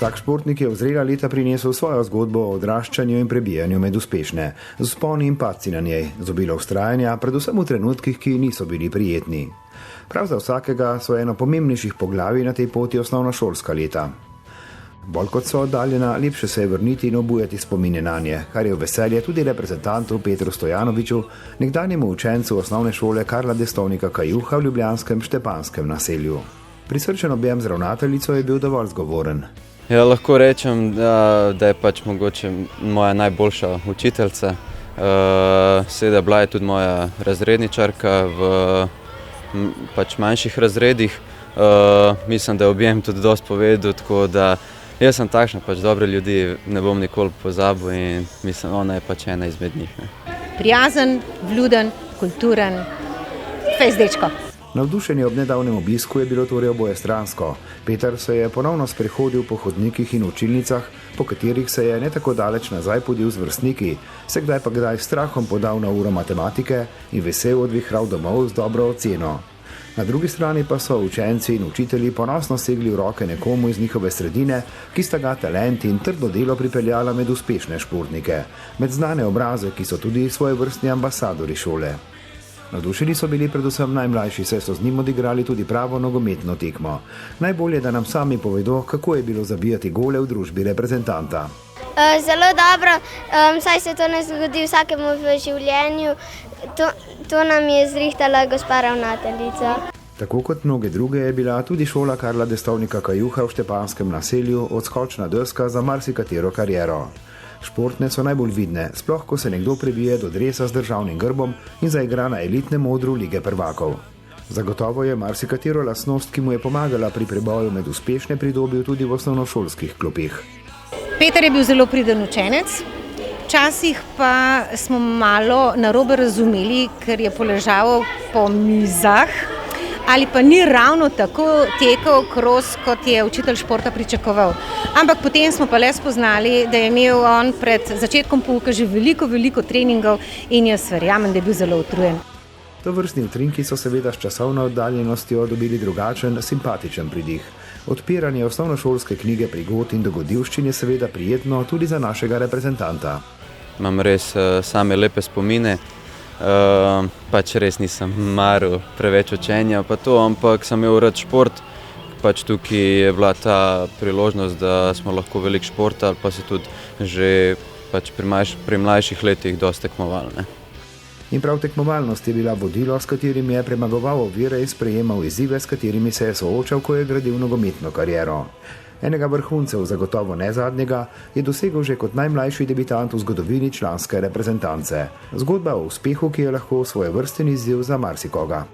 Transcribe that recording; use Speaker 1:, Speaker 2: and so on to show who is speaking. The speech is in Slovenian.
Speaker 1: Vsak športnik je v zrela leta prinesel svojo zgodbo o odraščanju in prebijanju med uspešne, z vzponi in padci na njej, z obilo vztrajanja, predvsem v trenutkih, ki niso bili prijetni. Prav za vsakega so eno pomembnejših poglavij na tej poti osnovnošolska leta. Bolj kot so oddaljena, lepše se je vrniti in obujati spomine na nje, kar je v veselje tudi reprezentantu Petru Stojanoviču, nekdanjemu učencu osnovne šole Karla Destovnika Kajuha v ljubljanskem Štepanskem naselju. Prisrčen objem z ravnateljico je bil dovolj zgovoren.
Speaker 2: Ja, lahko rečem, da je pač mogoče moja najboljša učiteljica. Seveda bila je tudi moja razredničarka v pač manjših razredih. Mislim, da je objem tudi dosti povedal, tako da jaz sem takšna, pač dobre ljudi ne bom nikoli pozabil in mislim, ona je pač ena izmed njih.
Speaker 3: Prijazen, vljuden, kulturen, fejst dečko.
Speaker 1: Navdušenje ob nedavnem obisku je bilo torej obojestransko. Peter se je ponovno sprehodil po hodnikih in učilnicah, po katerih se je ne tako daleč nazaj podil z vrstniki, se kdaj pa kdaj s strahom podal na uro matematike in vesel odvihral domov z dobro oceno. Na drugi strani pa so učenci in učitelji ponosno segli v roke nekomu iz njihove sredine, ki sta ga talent in trdo delo pripeljala med uspešne športnike, med znane obraze, ki so tudi svojevrstni ambasadori šole. Navdušeni so bili predvsem najmlajši, saj so z njim odigrali tudi pravo nogometno tekmo. Najbolje, da nam sami povedo, kako je bilo zabijati gole v družbi reprezentanta.
Speaker 4: Zelo dobro, saj se to ne zgodi vsakemu v življenju. To nam je zrihtala gospa ravnateljica.
Speaker 1: Tako kot mnoge druge je bila tudi šola Karla Destovnika Kajuha v Štepanskem naselju odskočna deska za marsikatero kariero. Športne so najbolj vidne, sploh ko se nekdo prebije do dresa z državnim grbom in zaigra na elitnem odru Lige prvakov. Zagotovo je marsikatero lastnost, ki mu je pomagala pri preboju med uspešne, pridobil tudi v osnovnošolskih klopih.
Speaker 3: Peter je bil zelo priden učenec, včasih pa smo malo narobe razumeli, ker je poležaval po mizah ali pa ni ravno tako tekel kros, kot je učitelj športa pričakoval. Ampak potem smo pa le spoznali, da je imel on pred začetkom pouka že veliko treningov in jaz verjamem, da je bil zelo utrujen.
Speaker 1: Tovrstni utrinki so seveda s časovno oddaljenostjo dobili drugačen, simpatičen pridih. Odpiranje osnovnošolske knjige prigod in dogodivščin je seveda prijetno tudi za našega reprezentanta.
Speaker 2: Imam res same lepe spomine. Pač res nisem maril preveč učenja, pa to, ampak sem imel rad šport. Pač tukaj je bila ta priložnost, da smo lahko veliko športali, pa se tudi že pač pri mlajših letih dosti tekmovali.
Speaker 1: In prav tekmovalnost je bila vodilo, s katerim je premagoval ovire in sprejemal izzive, s katerimi se je soočal, ko je gradil nogometno kariero. Enega vrhuncev, zagotovo ne zadnjega, je dosegel že kot najmlajši debitant v zgodovini članske reprezentance. Zgodba o uspehu, ki je lahko svojevrsten izziv za marsikoga.